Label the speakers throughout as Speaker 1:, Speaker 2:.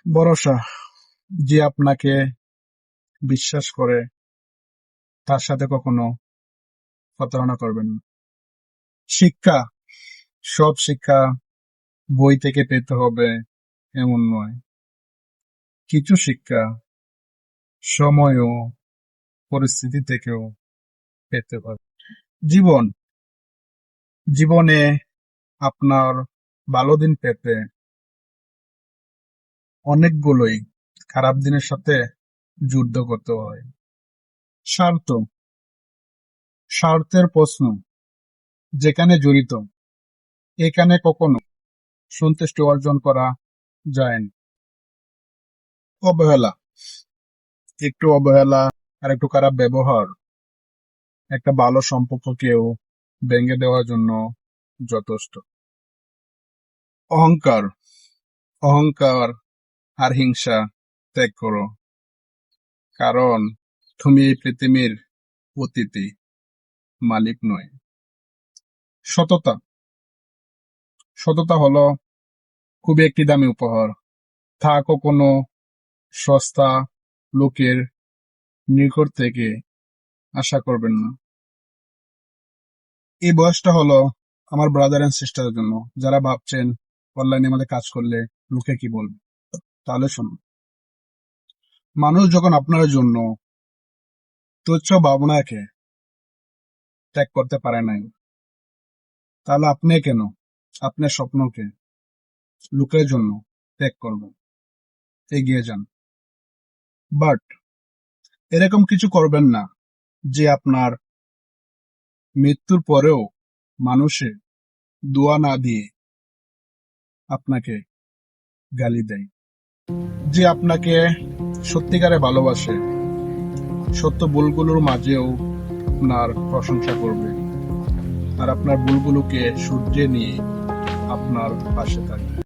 Speaker 1: ভরসা, যে আপনাকে বিশ্বাস করে তার সাথে কখনো প্রতারণা করবেন না। শিক্ষা, সব শিক্ষা বই থেকে পেতে হবে এমন নয়। কিছু শিক্ষা সময় ও পরিস্থিতি থেকেও পেতে পারে। জীবন জীবনে আপনার ভালো দিন পেতে অনেকগুলোই খারাপ দিনের সাথে যুদ্ধ করতে হয়। স্বার্থ, স্বার্থের প্রশ্ন যেখানে জড়িত, এখানে কখনো সন্তুষ্টি অর্জন করা যায় না। অবহেলা, একটু অবহেলা আর একটু খারাপ ব্যবহার একটা ভালো সম্পর্ককেও ভেঙে দেওয়ার জন্য যথেষ্ট। অহংকার, অহংকার আর হিংসা ত্যাগ করো, কারণ তুমি এই পৃথিবীর অতিথি, মালিক নয়। সততা, সততা হলো খুবই একটি দামি উপহার। তা কখনো সস্তা লোকের নিকট থেকে আশা করবেন না। এই বয়সটা হলো আমার ব্রাদার এন্ড সিস্টারের জন্য, যারা ভাবছেন অনলাইনে আমাদের কাজ করলে লোকে কি বলবে। তাহলে শুনুন, মানুষ যখন আপনার জন্য তুচ্ছ ভাবনাকে ত্যাগ করতে পারে নাই, তাহলে আপনি কেন আপনার স্বপ্নকে লোকের জন্য ত্যাগ করবেন? এগিয়ে যান, বাট এরকম কিছু করবেন না যে আপনার মৃত্যুর পরেও মানুষে দোয়া না দিয়ে আপনাকে গালি দেয়। যে আপনাকে সত্যিকারে ভালোবাসে, সত্য ভুলগুলোর মাঝেও আপনার প্রশংসা করবে, আর আপনার ভুলগুলোকে শুধরে নিয়ে আপনার পাশে থাকবে।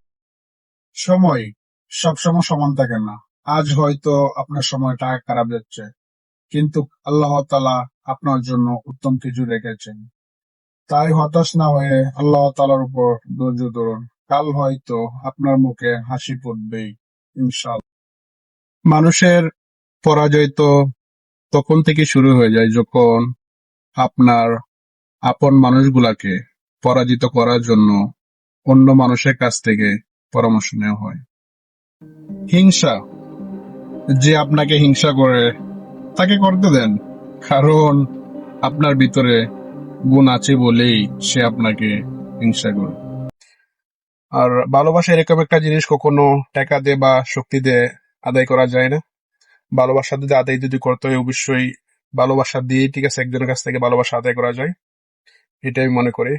Speaker 1: সময় সবসময় সমান থাকে না। আজ হয়তো আপনার সময়টা খারাপ যাচ্ছে, কিন্তু আল্লাহ তাআলা আপনার জন্য উত্তম কিছু রেখেছেন। তাই হতাশ না হয়ে আল্লাহ তাআলার উপর ধৈর্য ধরুন। কাল হয়তো আপনার মুখে হাসি ফুটবেই, ইনশাআল্লাহ। মানুষের পরাজয় তো তখন থেকে শুরু হয়ে যায় যখন আপনার আপন মানুষগুলাকে পরাজিত করার জন্য অন্য মানুষের কাছ থেকে পরামর্শ নেওয়া হয়। হিংসা, যে আপনাকে হিংসা করে তাকে করতে দেন, কারণ আপনার ভিতরে গুণ আছে বলেই সে আপনাকে হিংসা করে। আর ভালোবাসা এরকম একটা জিনিস, কখনো টাকা দিয়ে বা শক্তি দিয়ে আদায় করা যায় না। ভালোবাসা যদি আদায় যদি করতে হয়, অবশ্যই ভালোবাসা দিয়ে, ঠিক আছে, একজনের কাছ থেকে ভালোবাসা আদায় করা যায়, এটাই আমি মনে করি।